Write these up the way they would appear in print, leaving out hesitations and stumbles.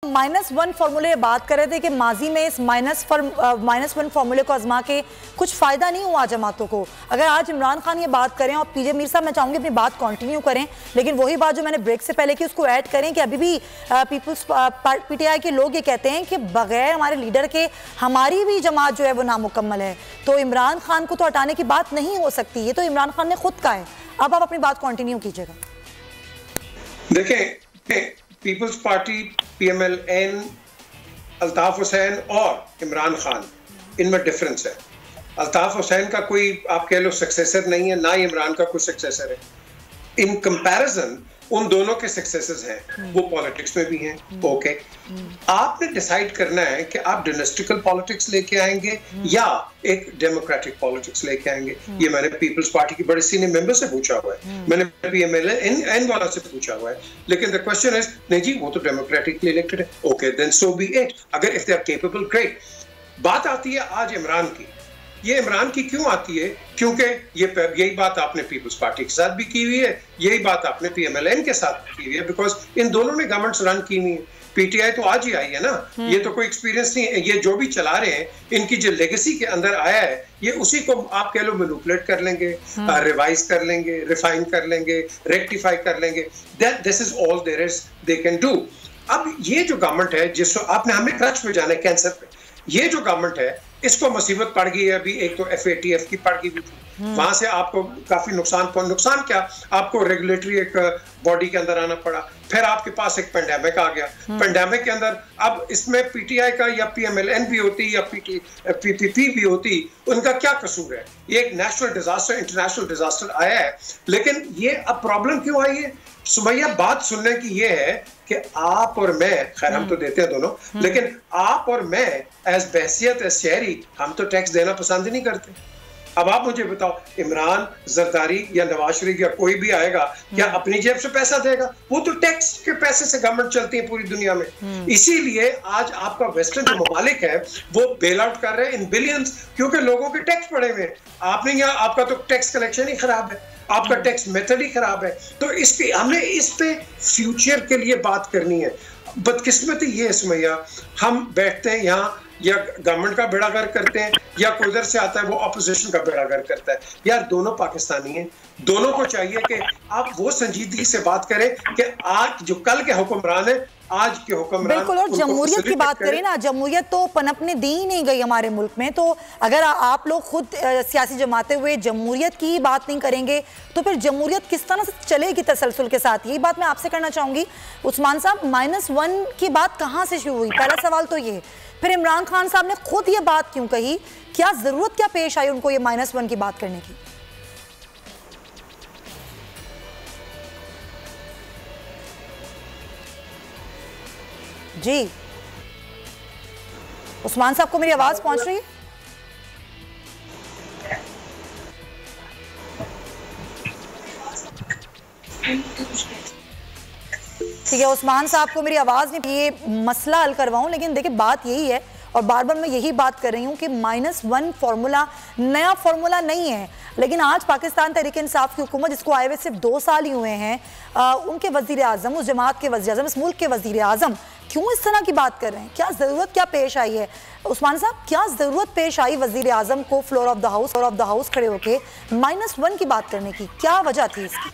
-1 फार्मूले बात कर रहे थे कि माजी में इस -1 फार्मूले को आजमा के कुछ फ़ायदा नहीं हुआ जमातों को। अगर आज इमरान खान ये बात करें और पीजे मीर साहब, मैं चाहूँगी अपनी बात कंटिन्यू करें, लेकिन वही बात जो मैंने ब्रेक से पहले की उसको ऐड करें कि अभी भी पीपल्स पीटीआई के लोग ये कहते हैं कि बगैर हमारे लीडर के हमारी भी जमात जो है वो नामुकम्मल है, तो इमरान खान को तो हटाने की बात नहीं हो सकती। ये तो इमरान खान ने खुद कहा है। अब आप अपनी बात कंटिन्यू कीजिएगा। देखें, पीपल्स पार्टी, PMLN, अल्ताफ हुसैन और इमरान खान, इनमें डिफरेंस है। अल्ताफ हुसैन का कोई आप कह लो सक्सेसर नहीं है, ना ही इमरान का कोई सक्सेसर है। इन कंपैरिजन उन दोनों के सक्सेसर्स हैं, वो पॉलिटिक्स में भी हैं। ओके, आपने डिसाइड करना है कि आप डायनेस्टिकल पॉलिटिक्स लेके आएंगे या एक डेमोक्रेटिक पॉलिटिक्स लेके आएंगे। ये मैंने पीपल्स पार्टी के बड़े सीनियर मेंबर से पूछा हुआ है, मैंने PMLN वाला से पूछा हुआ है, लेकिन द क्वेश्चन इज नहीं जी, वो तो डेमोक्रेटिकली इलेक्टेड है। Okay, then so be it. अगर if they are capable, great. बात आती है आज इमरान की। ये इमरान की क्यों आती है? क्योंकि यही बात आपने पीपल्स पार्टी के साथ भी की हुई है, यही बात आपने PMLN के साथ भी की हुई है, बिकॉज इन दोनों ने गवर्नमेंट्स रन की हुई है। पीटीआई तो आज ही आई है ना, ये तो कोई एक्सपीरियंस नहीं है। ये जो भी चला रहे हैं, इनकी जो लेगेसी के अंदर आया है, ये उसी को आप कह लो मैनिपुलेट कर लेंगे, रिवाइज कर लेंगे, रिफाइन कर लेंगे, रेक्टिफाई कर लेंगे। This is all there is they can do. अब ये जो गवर्नमेंट है, जिसको आपने हमें क्रच में जाना है, कैंसर पे, ये जो गवर्नमेंट है इसको मुसीबत पड़ गई है। अभी एक तो FATF की पड़ गई थी, वहां से आपको काफी नुकसान क्या, आपको रेगुलेटरी एक बॉडी के अंदर आना पड़ा, फिर आपके पास एक पेंडेमिक आ गया। पेंडेमिक के अंदर अब इसमें PTI का या PMLN भी होती या PPP भी होती, उनका क्या कसूर है? ये एक नेशनल डिजास्टर, इंटरनेशनल डिजास्टर आया है, लेकिन ये अब प्रॉब्लम क्यों आई है? सुमैया, बात सुनने की ये है कि आप और मैं, खैर हम तो देते हैं दोनों, लेकिन आप और मैं एज बहसियत एज शहरी, हम तो टैक्स देना पसंद ही नहीं करते। अब आप मुझे बताओ, इमरान, जरदारी या नवाज शरीफ या कोई भी आएगा, क्या अपनी जेब से पैसा देगा? वो तो टैक्स के पैसे से गवर्नमेंट चलती है पूरी दुनिया में। इसीलिए आज आपका वेस्टर्न जो ममालिक है वो बेल आउट कर रहे हैं इन बिलियंस, क्योंकि लोगों के टैक्स पड़े हुए हैं। आपने यहाँ, आपका तो टैक्स कलेक्शन ही खराब है, आपका टैक्स मेथड ही खराब है। तो हमने इस पे फ्यूचर के लिए बात करनी है। बदकिस्मती ये है सुमैया, हम बैठते हैं यहाँ, या गवर्नमेंट का बेड़ा गर्क करते हैं, या कोई उधर से आता है वो अपोजिशन का बेड़ा गर्क करता है। यार, दोनों पाकिस्तानी हैं, दोनों को चाहिए कि आप वो संजीदगी से बात करें कि आज जो कल के हुक्मरान है, आज के हुक्मरान। बिल्कुल, और जमहूरियत की बात करें ना, जमहूरियत तो पनपने दी ही नहीं गई हमारे मुल्क में। तो अगर आप लोग खुद सियासी जमाते हुए जमहूरियत की बात नहीं करेंगे तो फिर जमहूरियत किस तरह से चलेगी तसलसल के साथ? यही बात मैं आपसे करना चाहूंगी उस्मान साहब। -1 की बात कहाँ से शुरू हुई? पहला सवाल तो ये। फिर इमरान खान साहब ने खुद ये बात क्यों कही? क्या जरूरत क्या पेश आई उनको ये -1 की बात करने की? जी उस्मान साहब को मेरी आवाज पहुंच रही है? ठीक है, उस्मान साहब को मेरी आवाज नहीं, ये मसला हल करवाऊं। लेकिन देखिए, बात यही है और बार बार मैं यही बात कर रही हूँ कि -1 फार्मूला नया फार्मूला नहीं है। लेकिन आज पाकिस्तान तहरीक इंसाफ की हुकूमत, जिसको आए हुए सिर्फ 2 साल ही हुए हैं, उनके वजीर आजम, उस जमात के वजीर आजम, इस मुल्क के वजीर आजम क्यों इस तरह की बात कर रहे हैं? क्या जरूरत क्या पेश आई है? उस्मान साहब, क्या जरूरत पेश आई वजीर आजम को फ्लोर ऑफ द हाउस खड़े होके -1 की बात करने की? क्या वजह थी इसकी?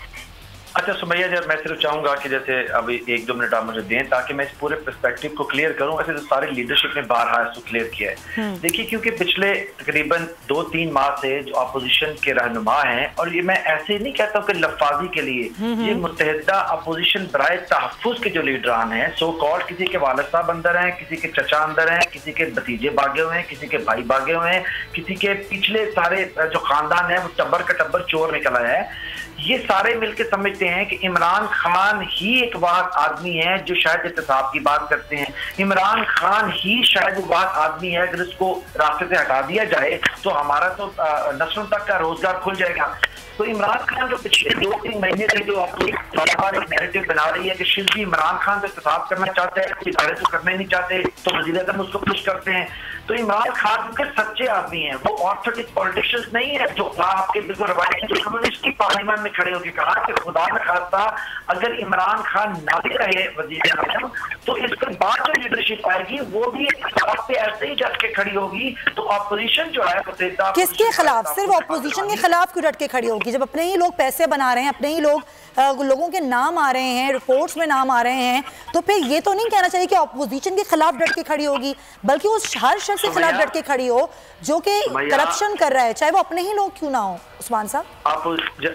अच्छा सुमैया, जब मैं सिर्फ चाहूंगा कि जैसे अभी 1-2 मिनट आप मुझे दें ताकि मैं इस पूरे पर्सपेक्टिव को क्लियर करूं। ऐसे तो सारी लीडरशिप ने बारहा इसको क्लियर किया है। देखिए, क्योंकि पिछले तकरीबन 2-3 माह से जो अपोजिशन के रहनुमा हैं, और ये मैं ऐसे नहीं कहता हूँ कि लफाजी के लिए, ये मुत्तहिदा अपोजिशन बराए तहफ़्फ़ुज़ के जो लीडरान हैं, सो कॉल्ड, किसी के वालिद साहब अंदर हैं, किसी के चचा अंदर हैं, किसी के भतीजे भागे हुए हैं, किसी के भाई भागे हुए हैं, किसी के पिछले सारे जो खानदान है वो टब्बर का टब्बर चोर निकल आया है। ये सारे मिलकर समझते हैं कि इमरान खान ही एक वाहद आदमी है जो शायद इत्तेसाब की बात करते हैं। इमरान खान ही शायद वो वाहद आदमी है, अगर इसको रास्ते से हटा दिया जाए तो हमारा तो नस्लों तक का रोजगार खुल जाएगा। तो इमरान खान जो पिछले 2-3 महीने से जो अपनी नैरेटिव बना रही है कि शिल्पी इमरान खान से इत्तेफाक करना चाहते हैं, कोई इदारे तो करना ही नहीं चाहते, तो वज़ीर आज़म उसको पुश करते हैं। तो इमरान खान के सच्चे आदमी हैं, वो ऑर्थोडॉक्स पॉलिटिशियंस नहीं है जो आपके बिल्कुल रवायती जो कम्युनिस्ट की पार्लियामेंट में खड़े होकर कहा कि खुदा न खास्ता अगर इमरान खान ना भी रहे वज़ीर आज़म तो इसके बाद जो लीडरशिप आएगी वो भी पे ऐसे ही डट के खड़ी होगी। तो ऑपोजिशन जो है किसके खिलाफ? सिर्फ ऑपोजिशन के खिलाफ क्यों डट के खड़ी होगी? जब अपने ही लोग पैसे बना रहे हैं, अपने ही लोगों के नाम आ रहे हैं, रिपोर्ट्स में नाम आ रहे हैं, तो फिर ये तो नहीं कहना चाहिए कि ऑपोजिशन के खिलाफ डट के खड़ी होगी, बल्कि उस हर शख्स के खिलाफ डट के खड़ी हो जो कि करप्शन कर रहा है, चाहे वो अपने ही लोग क्यों ना हो। उस्मान साहब,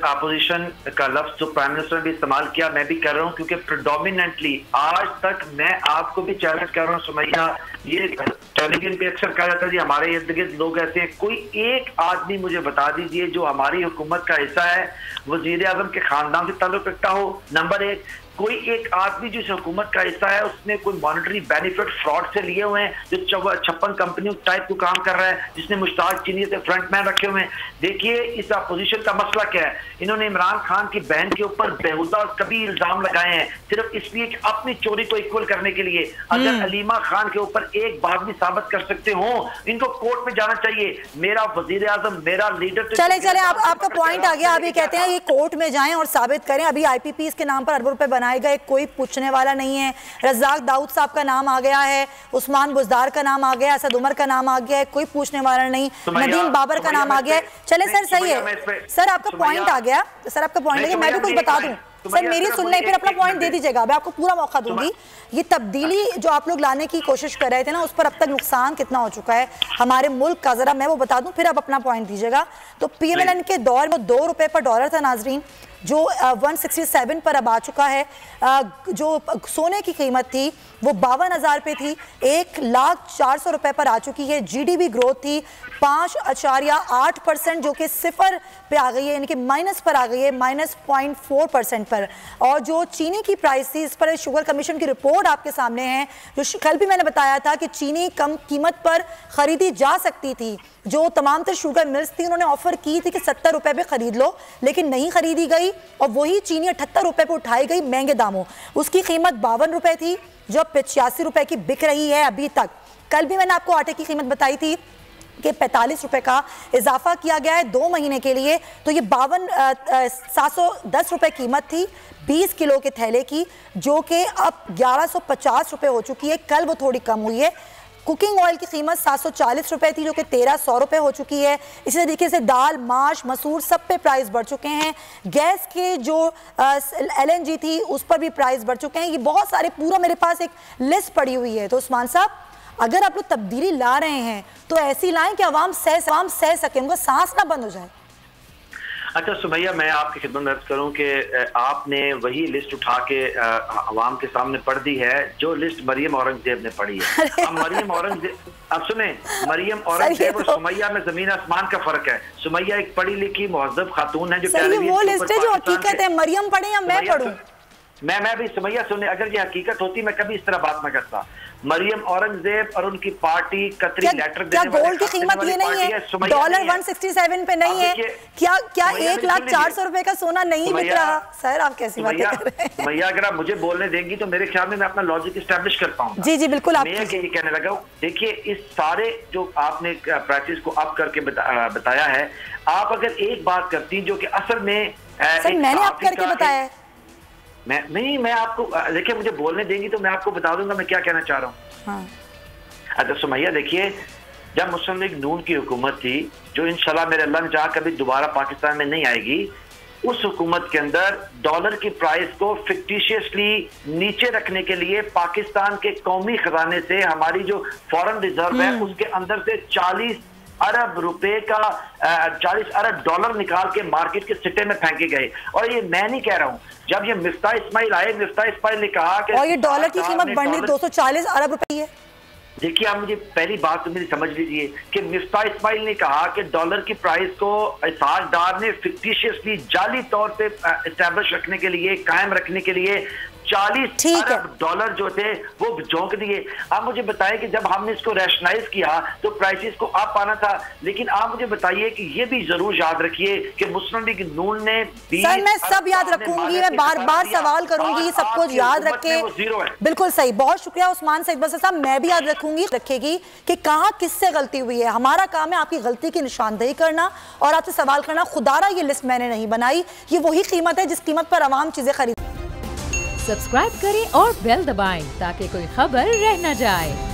अपोजिशन का लफ्ज जो प्राइम मिनिस्टर ने भी इस्तेमाल किया, मैं भी कर रहा हूँ, क्योंकि प्रेडोमिनेंटली आज तक मैं आपको भी चैलेंज कर रहा हूँ सुमैया, ये टेलीविजन पे अक्सर कहा जाता है जी हमारे इर्द गिर्द लोग ऐसे हैं, कोई एक आदमी मुझे बता दीजिए जो हमारी हुकूमत का हिस्सा है, वजीर आजम के खानदान से ताल्लुक रखता हो। नंबर एक, कोई एक आदमी जिस हुकूमत का हिस्सा है उसने कोई मॉनेटरी बेनिफिट फ्रॉड से लिए हुए हैं, जो 56 कंपनियों टाइप को काम कर रहा है, जिसने मुश्ताक चीनी से फ्रंटमैन रखे हुए हैं। देखिए इस अपोजिशन का मसला क्या है, इन्होंने इमरान खान की बहन के ऊपर बेहुदा कभी इल्जाम लगाए हैं सिर्फ इसलिए कि अपनी चोरी को इक्वल करने के लिए। अगर अलीमा खान के ऊपर एक बात भी साबित कर सकते हो, इनको कोर्ट में जाना चाहिए। मेरा वजीर आजम, मेरा लीडर, चले आपका पॉइंट आ गया। आप ये कहते हैं ये कोर्ट में जाएं और साबित करें। अभी IPPs के नाम पर अरबों रुपए बनाए गए, कोई पूछने वाला नहीं है। रज़ाक दाऊद साहब का नाम आ गया है, उस्मान बुज़दार का नाम आ गया, असद उमर का नाम आ गया है, कोई पूछने वाला नहीं, नदीम बाबर का नाम आ गया है। चले सर, सही है सर, आपका पॉइंट आ गया सर, आपका पॉइंट है। मैं भी कुछ बता दूं सर, मेरी सुन लें, फिर अपना पॉइंट दे दीजिएगा, मैं आपको पूरा मौका दूंगी। ये तब्दीली जो आप लोग लाने की कोशिश कर रहे थे ना, उस पर अब तक नुकसान कितना हो चुका है हमारे मुल्क का, जरा मैं वो बता दूं, फिर आप अपना पॉइंट दीजिएगा। तो PMLN के दौर में 2 रुपए पर डॉलर था नाजरीन, जो 167 पर अब आ चुका है। जो सोने की कीमत थी वो 52,000 पे थी, 1,04,000 रुपए पर आ चुकी है। GDP ग्रोथ थी 5.8% जो कि सिफर पे आ गई है, यानी कि माइनस पर आ गई है, -0.4% पर। और जो चीनी की प्राइस थी, इस पर शुगर कमीशन की रिपोर्ट आपके सामने है, जो कल भी मैंने बताया था कि चीनी कम कीमत पर खरीदी जा सकती थी। जो तमाम तर शुगर मिल्स थी उन्होंने ऑफर की थी कि 70 रुपए पे खरीद लो, लेकिन नहीं खरीदी गई और वही चीनी 78 रुपए पे उठाई गई महंगे दामों। उसकी कीमत 52 रुपए थी, जो 85 रुपए की बिक रही है अभी तक। कल भी मैंने आपको आटे की कीमत बताई थी कि 45 रुपए का इजाफा किया गया है 2 महीने के लिए। तो ये 710 रुपए कीमत थी 20 किलो के थैले की, जो कि अब 1150 रुपए हो चुकी है। कल वो थोड़ी कम हुई है। कुकिंग ऑयल की कीमत 740 रुपए थी, जो कि 1300 रुपए हो चुकी है। इसी तरीके से दाल, माश, मसूर सब पे प्राइस बढ़ चुके हैं। गैस के जो LNG थी उस पर भी प्राइस बढ़ चुके हैं। ये बहुत सारे, पूरा मेरे पास एक लिस्ट पड़ी हुई है। तो उस्मान साहब, अगर आप लोग तब्दीली ला रहे हैं तो ऐसी लाएं कि आवाम सह सके, उनका सांस ना बंद हो जाए। अच्छा सुमैया, मैं आपकी खिदमत में अर्ज करूं कि आपने वही लिस्ट उठा के अवाम के सामने पढ़ दी है जो लिस्ट मरियम औरंगजेब ने पढ़ी है। अब मरियम औरंगजेब, अब सुने, मरियम औरंगजेब और सुमैया में जमीन आसमान का फर्क है। सुमैया एक पढ़ी लिखी मुहज्जब खातून है, जो वो लिस्ट है जो हकीकत है। मरियम पढ़े या मैं पढ़ूं? मैं भी सुमैया सुने, अगर ये हकीकत होती मैं कभी इस तरह बात ना करता। मरियम औरंगजेब और उनकी पार्टी कतरी लेटर क्या गोल्ड की कीमत ये नहीं है? डॉलर 167 पे नहीं है क्या? 1,04,000 रुपए का सोना नहीं बिक रहा? सर आप कैसी बातें कर रहे हैं? भैया अगर आप मुझे बोलने देंगी तो मेरे ख्याल में मैं अपना लॉजिक स्टैब्लिश कर पाऊंगा। जी जी बिल्कुल। आप मैं ये कहने लगा हूँ, देखिए इस सारे जो आपने प्राइसेस को अप करके बताया है, आप अगर एक बात करती जो कि असल में मैंने आप करके बताया है, मैं आपको, देखिए मुझे बोलने देंगी तो मैं आपको बता दूंगा मैं क्या कहना चाह रहा हूँ। हाँ। अच्छा सुमैया, देखिए जब मुस्लिम लीग नून की हुकूमत थी, जो इंशाल्लाह मेरे अल्लाह ने चाहा कभी दोबारा पाकिस्तान में नहीं आएगी, उस हुकूमत के अंदर डॉलर की प्राइस को फिक्टिशियसली नीचे रखने के लिए पाकिस्तान के कौमी खजाने से हमारी जो फॉरेन रिजर्व है उसके अंदर से 40 अरब रुपए का 40 अरब डॉलर निकाल के मार्केट के सिट्टे में फेंके गए। और ये मैं नहीं कह रहा हूँ, जब ये मिफ्ता इस्माइल आए, मिफ्ता इस्माइल ने कहा कि और ये डॉलर की कीमत बढ़नी 240 अरब रुपए है। देखिए आप मुझे पहली बात तो मेरी समझ लीजिए कि मिफ्ता इस्माइल ने कहा कि डॉलर की प्राइस को इसाक डार ने फिक्टिशियसली जाली तौर पे एस्टैब्लिश रखने के लिए, कायम रखने के लिए 40 अरब डॉलर जो थे वो झोंक दिए। आप मुझे बताएं कि जब हमने इसको रैशनलाइज किया तो प्राइसेस को अप आना था, लेकिन आप मुझे बताइए कि ये भी जरूर याद रखिए कि मुस्लिम लीग नून ने सर, मैं सब याद रखूंगी, मैं बार बार सवाल करूंगी, सब कुछ याद रखे। बिल्कुल सही, बहुत शुक्रिया उस्मान सईद बसर साहब। मैं भी याद रखूंगी, रखेगी कि कहाँ किससे गलती हुई है। हमारा काम है आपकी गलती की निशानदेही करना और आपसे सवाल करना। खुदारा ये लिस्ट मैंने नहीं बनाई, ये वही कीमत है जिस कीमत पर आवाम चीजें खरीद। सब्सक्राइब करें और बेल दबाएं ताकि कोई खबर रह न जाए।